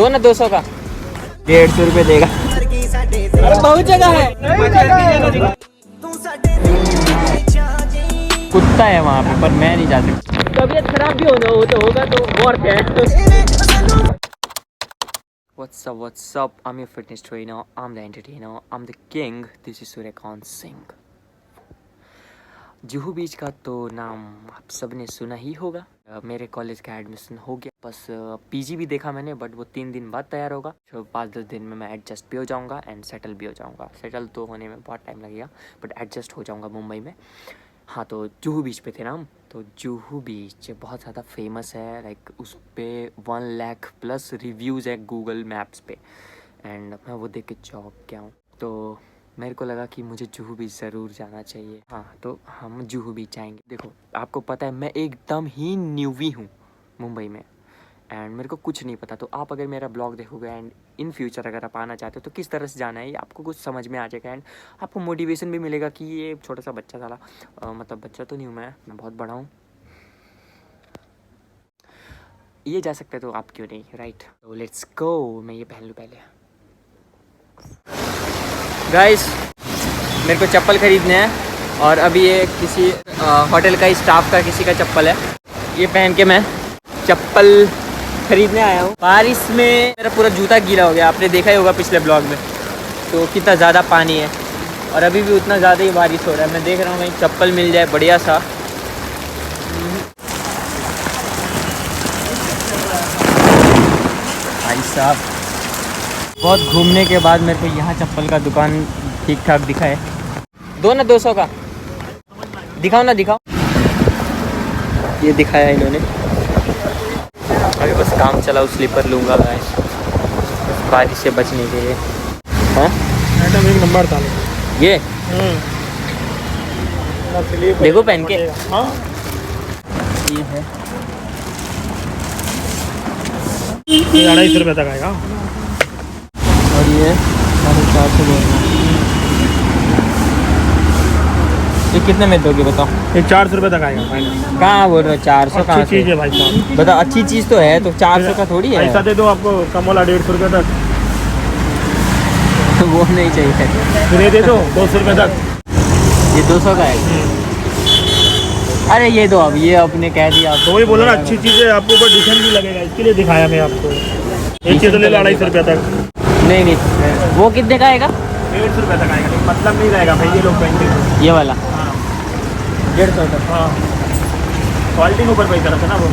दो ना 200 का 150 रुपये देगा। अरे बहुत जगह है, कुत्ता है वहाँ पे, पर मैं नहीं जा सकता। तबीयत खराब भी होगा तो और क्या है। What's up? I'm your fitness trainer. I'm the entertainer. I'm the king. This is Suryakant Singh. Juhu बीच का तो नाम आप सब ने सुना ही होगा। मेरे कॉलेज का एडमिशन हो गया, बस पीजी भी देखा मैंने, बट वो 3 दिन बाद तैयार होगा। तो 5-10 दिन में मैं एडजस्ट भी हो जाऊंगा एंड सेटल भी हो जाऊंगा। सेटल तो होने में बहुत टाइम लगेगा, बट एडजस्ट हो जाऊंगा मुंबई में। हाँ, तो जुहू बीच पे थे ना हम। तो जुहू बीच बहुत ज़्यादा फेमस है, लाइक उस पर 1 लाख प्लस रिव्यूज़ है गूगल मैप्स पे। एंड मैं वो देख के चौंक गया हूँ। तो मेरे को लगा कि मुझे जुहू बीच ज़रूर जाना चाहिए। हाँ, तो हम जुहू बीच जाएंगे। देखो, आपको पता है मैं एकदम ही न्यूवी हूँ मुंबई में एंड मेरे को कुछ नहीं पता। तो आप अगर मेरा ब्लॉग देखोगे एंड इन फ्यूचर अगर आप आना चाहते हो तो किस तरह से जाना है ये आपको कुछ समझ में आ जाएगा एंड आपको मोटिवेशन भी मिलेगा कि ये छोटा सा बच्चा साला मतलब बच्चा तो नहीं हूँ मैं बहुत बड़ा हूँ, ये जा सकता है तो आप क्यों नहीं, राइट। तो लेट्स गो। मैं ये पहन लूँ पहले। गाइस, मेरे को चप्पल खरीदने हैं और अभी ये किसी होटल का स्टाफ का किसी का चप्पल है। ये पहन के मैं चप्पल खरीदने आया हूँ। बारिश में मेरा पूरा जूता गीला हो गया, आपने देखा ही होगा पिछले ब्लॉग में। तो कितना ज़्यादा पानी है और अभी भी उतना ज़्यादा ही बारिश हो रहा है। मैं देख रहा हूँ कहीं चप्पल मिल जाए बढ़िया सा। भाई साहब, बहुत घूमने के बाद मेरे को यहाँ चप्पल का दुकान ठीक ठाक दिखा है। दो ना 200 का दिखाओ ना, दिखाओ। ये दिखाया इन्होंने। अभी बस काम चला, स्लीपर लूँगा गाइस, बारिश से बचने के लिए। हाँ, एक नंबर था ये देखो पहन के। हाँ, ये है 250 रुपये तक आएगा। और ये 450 बोल रहा है। ये कितने में दोगे बताओ? ये 400 रुपये तक आएगा फाइनल। कहाँ बोल रहे हो 400? कहाँ चीज़ है भाई साहब, बता। अच्छी चीज़ तो है, तो 400 का थोड़ी है। ऐसा दे दो आपको कम वाला 150 रुपये तक। वो नहीं चाहिए, फिर दे दो 200 रुपये तक। ये 200 का है। अरे ये दो, अब ये आपने कह दिया। तो वही बोला ना, अच्छी चीज़ है, आपको ऊपर डिजाइन भी लगेगा, इसके लिए दिखाया मैं आपको। एक चीज़ ले लो 250 रुपये तक। नहीं, वो कितने का आएगा? 150 रुपये तक आएगा, लेकिन मतलब नहीं रहेगा भाई, ये लोग पहनते। ये वाला 150 तक। हाँ, क्वालिटी के ऊपर पैसा रहता है ना वो।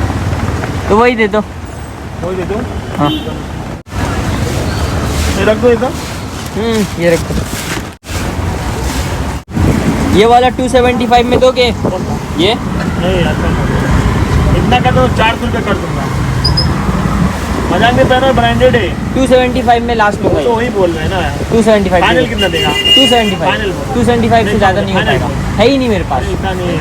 तो वही दे दो। वही दे दो। हाँ, ये रख दो एकदम। ये रखो। ये वाला 275 में दोगे? ये नहीं अच्छा नहीं, इतना का तो 400 रुपये कर दूंगा। मजाक में पहनो, ब्रांडेड है। 275 में लास्ट लूँगा। तो वही बोल रहे हैं ना। 275 फाइनल कितना देगा? 275 से ज़्यादा नहीं हो पाएगा, है ही नहीं मेरे पास। इतना नहीं है,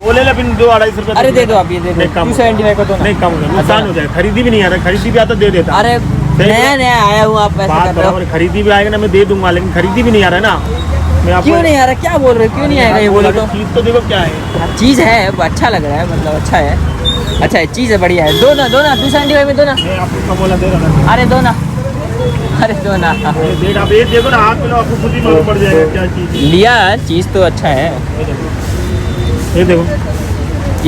वो ले लो फिर 2-250 रुपये। अरे दे दो, आप ये दे दो। 275 को तो नहीं कम होगा, नुकसान हो जाएगा। खरीदी भी नहीं आ रहा, खरीदी भी आता दे देता। अरे नया आया हूँ, आप पैसा कर रहे हो। खरीदी भी आएगा ना, मैं दे दूंगा, लेकिन खरीदी भी नहीं आ रहा है ना। मैं आपको क्यों नहीं आ रहा? क्या बोल रहे हो? क्यों नहीं आएगा? ये बोलो तो। चीज़ तो देखो क्या है। चीज़ है, अच्छा लग रहा है, मतलब अच्छा है, चीज़ है, बढ़िया है। दो ना 275 में दो ना। मैं आपको कम वाला दे रहा था। अरे दो ना। देख, आप एक देखो ना, हाथ में लो, आपको खुद ही मालूम पड़ जाएगा क्या चीज़ है। लिया, चीज़ तो अच्छा है। ये देखो,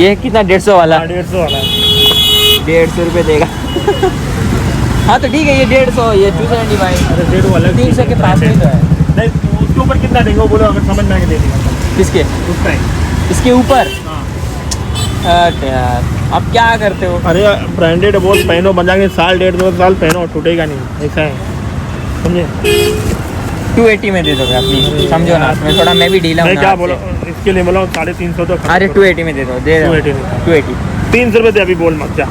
ये कितना? 150 वाला? 150 वाला है। 150 रुपये देगा। हाँ तो ठीक है, ये 150, ये 275। अरे 150 वाला 300 के पास में तो है। नहीं, उसके ऊपर कितना देंगे वो बोलो, अगर समझ में आके दे देगा। किसके? उसका ही। इसके ऊपर? हाँ। अरे यार, अब क्या करते हो? अरे ब्रांडेड है, बहुत पहनो, बन जाएंगे साल 1.5-2 साल पहनो, टूटेगा नहीं, ऐसा है, समझे। 280 में दे दोगे अपनी, समझो ना। मैं भी ढीला हूँ। मैं क्या बोला, इसके लिए बोला 350 तो। अरे 280 में दे दो, दे दो। 280 300 रुपये दे, अभी बोल मत, जा,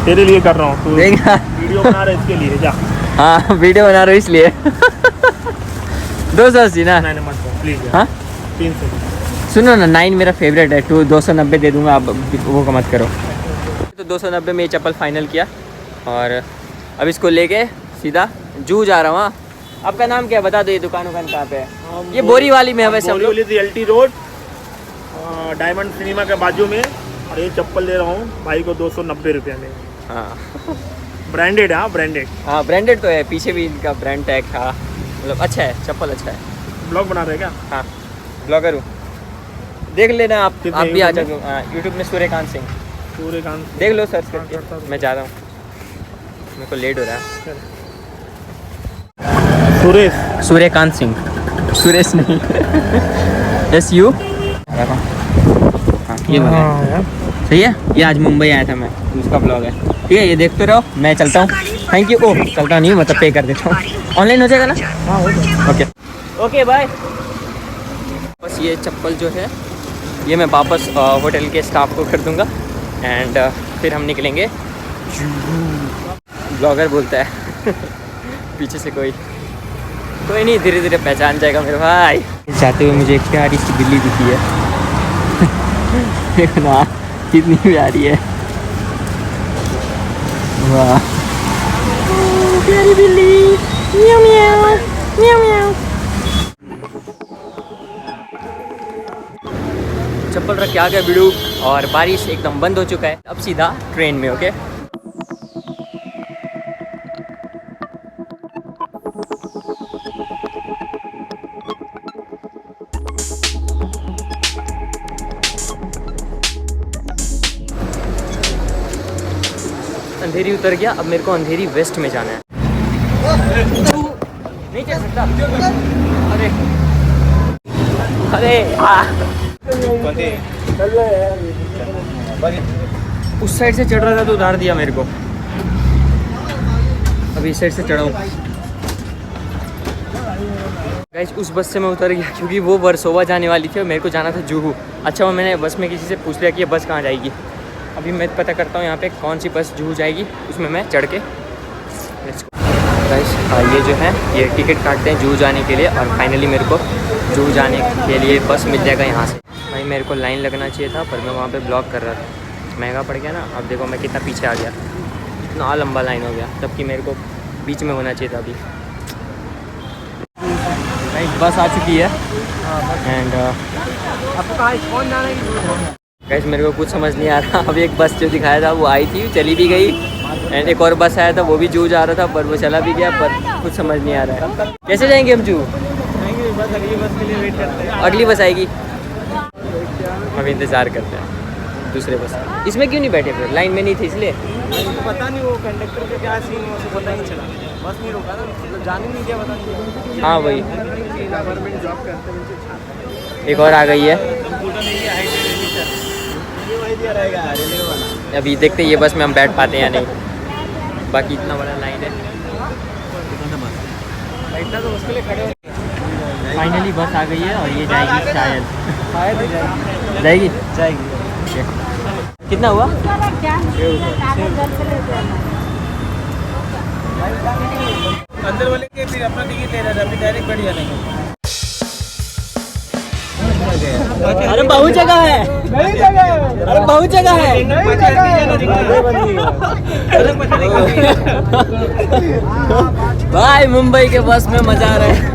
तेरे लिए कर रहा हूँ, तू देखा? वीडियो बना रहा है इसके लिए, जा। हाँ, वीडियो बना रहे हो इसलिए। 280 ना? नहीं मत प्लीज। हाँ 300। सुनो ना, 9 मेरा फेवरेट है, 290 दे दूंगा, आप वो का मत करो। तो 290 में ये चप्पल फाइनल किया और अब इसको लेके सीधा जू जा रहा हूँ। हाँ, आपका नाम क्या है बता दो, ये दुकान कहाँ पे है? ये बोरी वाली में है वैसे हम लोग। LT रोड, डायमंड सिनेमा के बाजू में। और ये चप्पल ले रहा हूँ भाई को 290 रुपये में। हाँ, ब्रांडेड हाँ ब्रांडेड। हाँ ब्रांडेड तो है, पीछे भी इनका ब्रांड टैग था, मतलब अच्छा है, चप्पल अच्छा है। ब्लॉग बना रहे क्या? हाँ ब्लॉगर हूँ, देख लेना आप कितने भी आ YouTube जाओ। हाँ यूट्यूब में सूर्यकांत सिंह सूर्यकांत देख लो सर्च हाँ, करता करके। हूँ। मैं जा रहा हूँ, मेरे को लेट हो रहा है। सुरेश सूर्यकांत सिंह, सुरेश नहीं। Yes you. हाँ ये वाला है। हाँ यार सही है। ये आज मुंबई आया था मैं, उसका ब्लॉग है। ठीक है ये देखते रहो, मैं चलता हूँ। Thank you. ओह चलता नहीं, मतलब पे कर देता हूँ। ऑनलाइन हो जाएगा ना? हाँ हो गया। Okay okay bye. बस ये चप्पल जो है ये मैं वापस होटल के स्टाफ को कर दूँगा एंड फिर हम निकलेंगे। ब्लॉगर बोलता है पीछे से कोई नहीं, धीरे धीरे पहचान जाएगा मेरे भाई। जाते हुए मुझे एक प्यारी सी बिल्ली दिखी है। देखो ना कितनी प्यारी है, वाह प्यारी बिल्ली। म्याऊ म्याऊ म्याऊ म्याऊ। चप्पल रख के आ गया बिडू और बारिश एकदम बंद हो चुका है। अब सीधा ट्रेन में। ओके अंधेरी उतर गया, अब मेरे को अंधेरी वेस्ट में जाना है। नहीं चल सकता। अरे अरे उस साइड से चढ़ रहा था तो उतार दिया मेरे को, अभी इस साइड से चढ़ाऊँ। गाइस उस बस से मैं उतर गया क्योंकि वो वर्सोवा जाने वाली थी और मेरे को जाना था जुहू। अच्छा वो मैंने बस में किसी से पूछ लिया कि ये बस कहाँ जाएगी। अभी मैं पता करता हूँ यहाँ पे कौन सी बस जुहू जाएगी, उसमें मैं चढ़ के। गाइस ये जो है ये टिकट काटते हैं जुहू जाने के लिए और फाइनली मेरे को जुहू जाने के लिए बस मिल जाएगा यहाँ से। भाई मेरे को लाइन लगना चाहिए था पर मैं वहाँ पे ब्लॉक कर रहा था, महंगा पड़ गया ना। अब देखो मैं कितना पीछे आ गया, इतना लंबा लाइन हो गया, जबकि मेरे को बीच में होना चाहिए था। अभी भाई बस आ चुकी है एंड आपको कहाँ कौन जाना है? गाइस मेरे को कुछ समझ नहीं आ रहा। अभी एक बस जो दिखाया था वो आई थी, चली भी गई एंड एक और बस आया था वो भी जू जा रहा था पर वो चला भी गया, पर कुछ समझ नहीं आ रहा है। कैसे जाएंगे हम जू? बस अगली बस के लिए वेट करते हैं। अगली बस आएगी, हम इंतज़ार करते हैं दूसरे बस। इसमें क्यों नहीं बैठे फिर? लाइन में नहीं थे इसलिए? पता नहीं वो कंडक्टर का क्या सीन है, उसे पता नहीं चला, बस नहीं रोका ना, मतलब जाने नहीं दिया, पता नहीं। हाँ वही, गवर्नमेंट जॉब करते हैं। एक और आ गई है। ये वही दिया रहेगा रेलवे वाला। अभी देखते हैं ये बस में हम बैठ पाते हैं या नहीं, बाकी इतना बड़ा लाइन है। इतना तो मुश्किल है खड़े हो। फाइनली बस आ गई है और ये जाएगी शायद। शायद ही जाएगी। जाएगी। कितना हुआ? अंदर वाले के फिर अपना टिकट ले रहा है, अभी डायरेक्ट बैठ जाने का। अरे बहुत जगह है, अरे बहुत जगह है। भाई मुंबई के बस में मजा आ रहा है।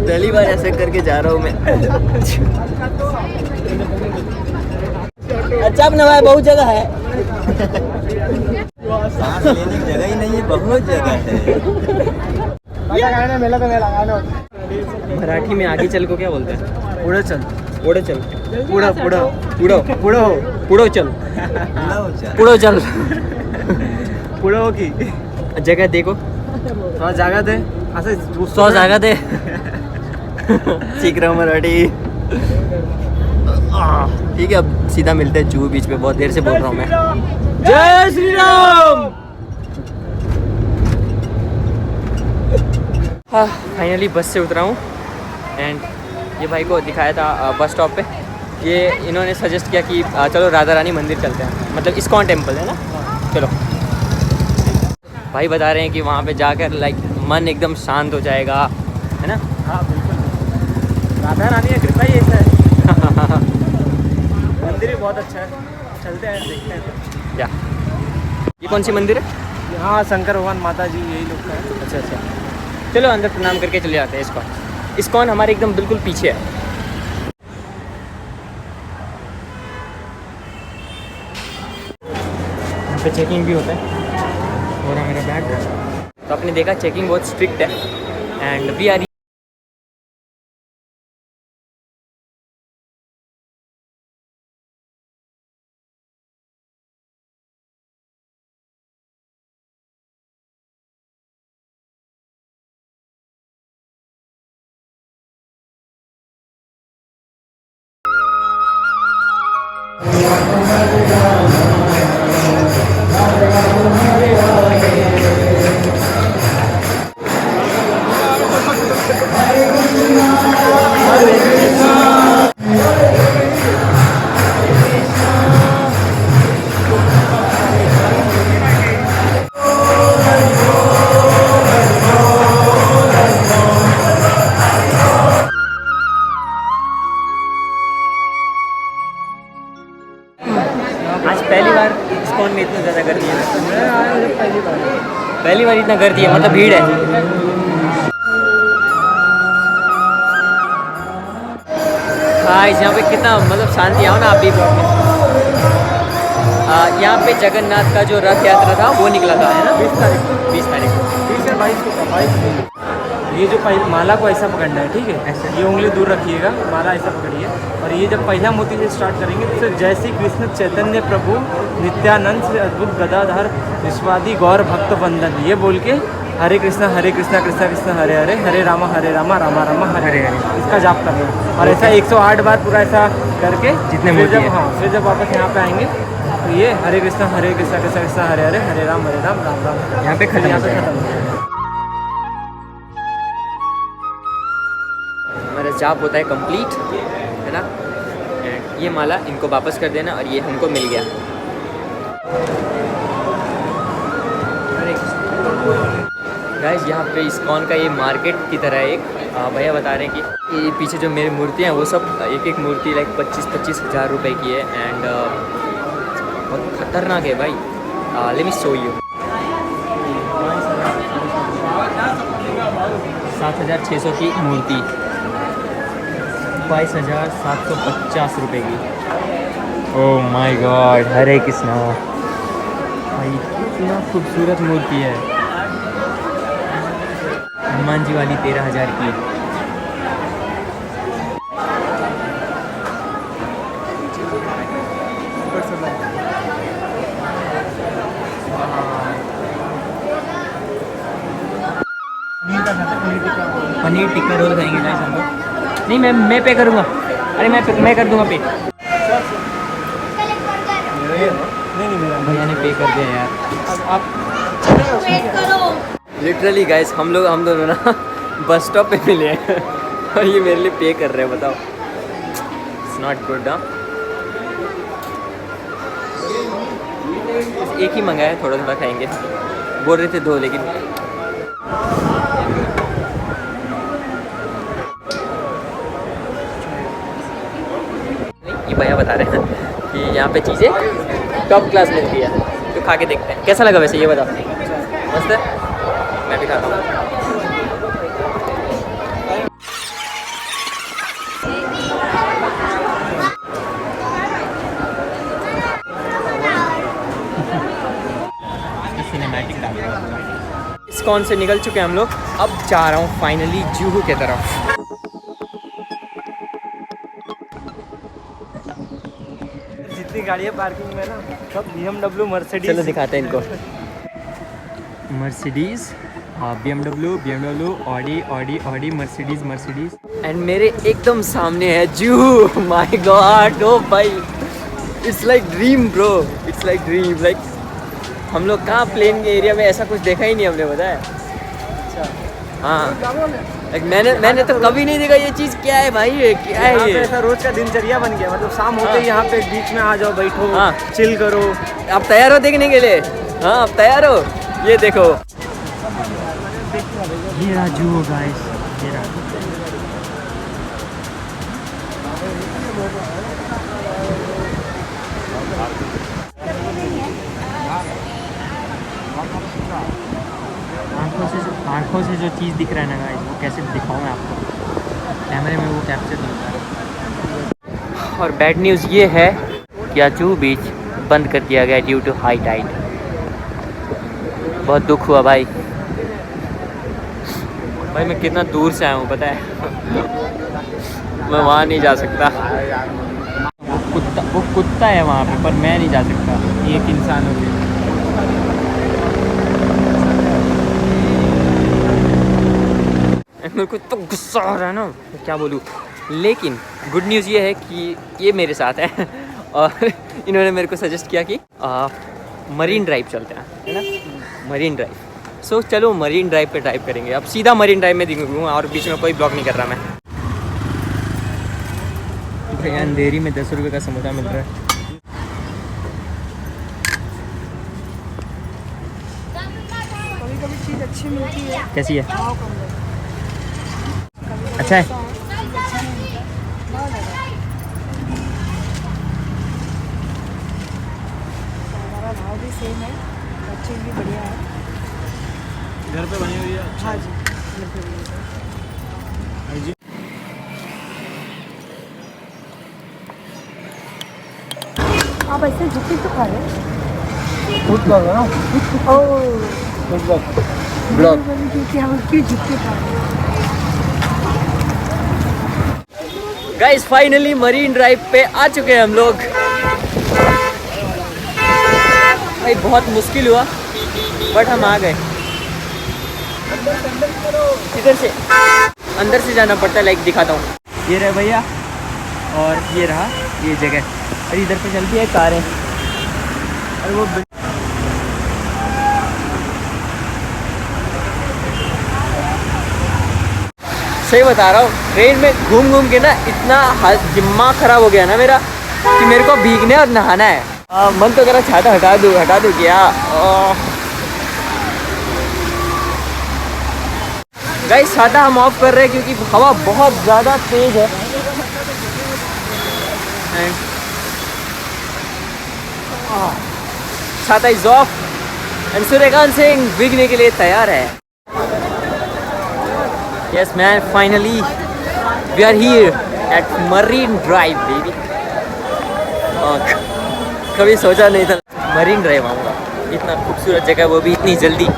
पहली बार ऐसे करके जा रहा हूँ मैं। अच्छा अपना भाई बहुत जगह है। सांस लेने की जगह ही नहीं है, बहुत जगह है। मेला तो मेला मराठी में आगे चल को क्या बोलते हैं? पुढे चल, पुढे चल, पुढं पुढं पुढो पुढं हो, पुढो चल, लव पुढो चल। पुढं हो की जगह देखो, थोड़ा जागा दे असं 100 जागा दे। सीख रहा हूँ मराठी। ठीक है अब सीधा मिलते हैं जुहू बीच पे, बहुत देर से बोल रहा हूँ मैं। जय श्री राम। हाँ फाइनली बस से उतरा हूँ एंड ये भाई को दिखाया था बस स्टॉप पे। ये इन्होंने सजेस्ट किया कि चलो राधा रानी मंदिर चलते हैं, मतलब इस्कॉन टेम्पल है ना। चलो भाई बता रहे हैं कि वहाँ पे जाकर लाइक मन एकदम शांत हो जाएगा, है ना। हाँ बिल्कुल, राधा रानी का कृपा ही ऐसा है। मंदिर भी बहुत अच्छा है, चलते हैं देखते हैं। क्या ये कौन सी मंदिर है? हाँ शंकर भगवान माता जी यही लोग का है। अच्छा अच्छा, चलो अंदर प्रणाम करके चले जाते हैं। इस्कॉन हमारे एकदम बिल्कुल पीछे है। यहाँ पे चेकिंग भी होता है। हो रहा मेरा बैग। तो आपने देखा चेकिंग बहुत स्ट्रिक्ट है एंड वी आर आज पहली बार इस्कॉन में इतना ज़्यादा गर्दी है। पहली बार इतना गर्दी है, मतलब भीड़ है। हाँ, यहाँ पे कितना मतलब शांति। आओ ना आप भी ब्लॉग में। यहाँ पे जगन्नाथ का जो रथ यात्रा था वो निकला था, है ना? 20 तारीख को। 20 तारीख को। 20 या 22 को, 22 को। ये जो माला को ऐसा पकड़ना है, ठीक है? ऐसे ये उंगली दूर रखिएगा, माला ऐसा पकड़िए। और ये जब पहला मोती से स्टार्ट करेंगे तो जय श्री कृष्ण चैतन्य प्रभु नित्यानंद से अद्भुत गदाधर विश्वादी गौर भक्त वंदन, ये बोल के हरे कृष्णा कृष्णा कृष्णा हरे हरे, हरे रामा रामा रामा हरे हरे, इसका जाप करना है। और ऐसा 108 बार पूरा ऐसा करके जितने फिर मोती जब हैं। हाँ फिर जब वापस यहाँ पे आएंगे तो ये हरे कृष्णा कृष्णा कृष्णा हरे हरे, हरे राम राम राम। यहाँ पे खत्म हो जाएगा। हमारा जाप होता है कंप्लीट, है ना? एंड ये माला इनको वापस कर देना और ये हमको मिल गया। गाइस, यहाँ पे इस्कॉन का ये मार्केट की तरह एक भैया बता रहे हैं कि ये पीछे जो मेरी मूर्तियाँ हैं वो सब एक एक मूर्ति लाइक 25-25 हज़ार रुपए की है। एंड बहुत खतरनाक है भाई। Let me show you. 7,600 की मूर्ति, 22,750 रुपये की। ओह माय गॉड, हरे कृष्णा भाई, कितना खूबसूरत मूर्ति है। हनुमान जी वाली 13,000 की। पनीर टिक्का रोल खाएंगे गाइस हम लोग। नहीं, मैं पे करूँगा। अरे मैं कर दूँगा पे। नहीं मेरा भैया ने पे कर दिया यार। अब आप लिटरली गाइस, हम दोनों ना बस स्टॉप पे मिले हैं और ये मेरे लिए पे कर रहे हैं। बताओ, इट्स नॉट गुड। हाँ, एक ही मंगाया है, थोड़ा थोड़ा खाएंगे। बोल रहे थे 2, लेकिन ये भैया बता रहे हैं कि यहाँ पे चीज़ें टॉप क्लास मिलती है। तो खा के देखते हैं कैसा लगा। वैसे ये बताओ, मस्त है? मैं भी खाता हूँ। सिनेमैटिक डाल रहा हूँ। इस्कॉन से निकल चुके हैं हम लोग। अब जा रहा हूँ फाइनली जूहू की तरफ। जितनी गाड़ियाँ पार्किंग में ना सब BMW मर्सिडीज। चलो दिखाते हैं इनको। Mercedes, BMW, Audi, Mercedes. And मेरे एकदम सामने है जूहू। माय गॉड, ओ भाई, it's like dream bro, it's like dream. Like हम लोग कहाँ प्लेन के एरिया में ऐसा कुछ देखा ही नहीं हमने, बताया। हाँ, लाइक मैंने तो कभी नहीं देखा ये चीज़। क्या है भाई, ये क्या है? ये ऐसा रोज का दिनचर्या बन गया। मतलब शाम होते ही यहाँ पे बीच में आ जाओ, बैठो, हाँ। चिल करो। आप तैयार हो देखने के लिए? हाँ, आप तैयार हो? ये देखो, ये रहा जूहू गाइस, ये रहा। आँखों से जो चीज़ दिख रहा है ना गाइस, वो कैसे दिखाऊं मैं आपको? कैमरे में वो कैप्चर नहीं होता। और बैड न्यूज़ ये है कि जूहू बीच बंद कर दिया गया ड्यू टू हाई टाइड। बहुत दुख हुआ भाई। भाई मैं कितना दूर से आया हूँ पता है। मैं वहाँ नहीं जा सकता। वो कुत्ता है वहाँ पे, पर मैं नहीं जा सकता एक इंसान हो के। मेरे को तो गुस्सा आ रहा है ना, क्या बोलूँ। लेकिन गुड न्यूज़ ये है कि ये मेरे साथ है और इन्होंने मेरे को सजेस्ट किया कि मरीन ड्राइव चलते हैं, है ना, मरीन ड्राइव। सो चलो मरीन ड्राइव पे ड्राइव करेंगे। अब सीधा मरीन ड्राइव में दिखूँगा और बीच में कोई ब्लॉग नहीं कर रहा मैं। अंधेरी में 10 रुपये का समोसा मिल रहा है। कभी कभी चीज़ अच्छी मिलती है, कैसी है? भाव कम रहता है। अच्छा है। अच्छा नहीं मिलता, बहुत ज़्यादा। हमारा भाव भी सेम है, चीज़ भी बढ़िया है। घर पे बनी हुई है। हाँ जी, घर पे भी है। आप ऐसे झुक के तो खा रहे हैं? ब्लॉग क्योंकि हम क्यों झुक के खा रहे हैं? गाइस फाइनली मरीन ड्राइव पे आ चुके हैं हम लोग। भाई बहुत मुश्किल हुआ बट हम आ गए। इधर से अंदर से जाना पड़ता है, लाइक दिखाता हूँ। ये रहे भैया और ये रहा ये जगह, और इधर पे चलती है कारें। और वो सही बता रहा हूँ, ट्रेन में घूम घूम के ना इतना दिमाग खराब हो गया ना मेरा कि मेरे को भीगने और नहाना है। मन तो करा छाता हटा दूँ क्या। गाइस छाता हम ऑफ कर रहे हैं क्योंकि हवा बहुत ज़्यादा तेज है। छाता is of and Suryakant Singh भीगने के लिए तैयार है। Yes man, finally we are here at Marine Drive baby. कभी सोचा नहीं था मरीन ड्राइव आऊँगा, इतना खूबसूरत जगह, वो भी इतनी जल्दी।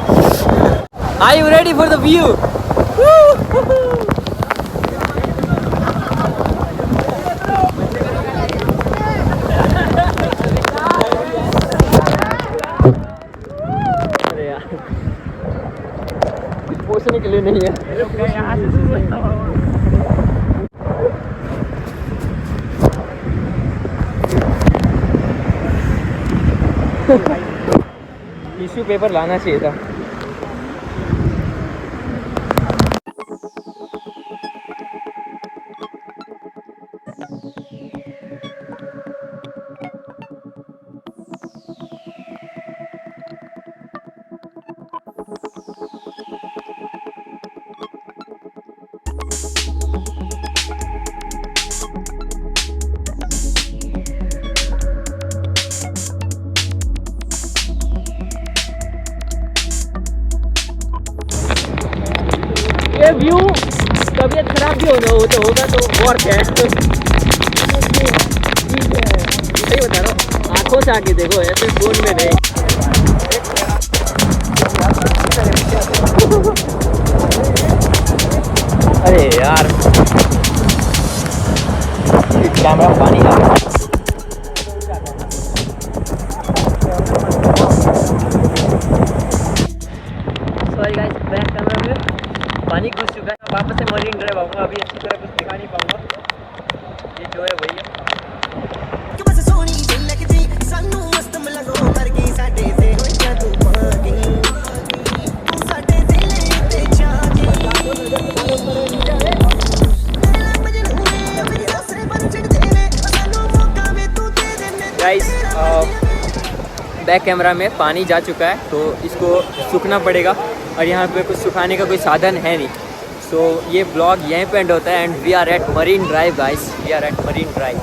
Are you ready for the view? अरे यार पूछने के लिए नहीं है। टिश्यू पेपर लाना चाहिए था। ये व्यू तबीयत खराब भी होगा तो वर्थ है। सही बता रहा हूँ, आँखों से आके देखो, ऐसे फोन में नहीं। अरे यार कैमरा पानी आ रहा है। सॉरी गाइस, बैक कैमरा में पानी घुस चुका है। वापस से मरीन ड्राइव आऊँगा, अभी अच्छी तरह कुछ दिखा नहीं पाऊँगा। ये जो है वही है। गाइस बैक कैमरा में पानी जा चुका है तो इसको सूखना पड़ेगा और यहाँ पे कुछ सुखाने का कोई साधन है नहीं। सो ये ब्लॉग यहीं पे एंड होता है and we are at Marine Drive guys, we are at Marine drive.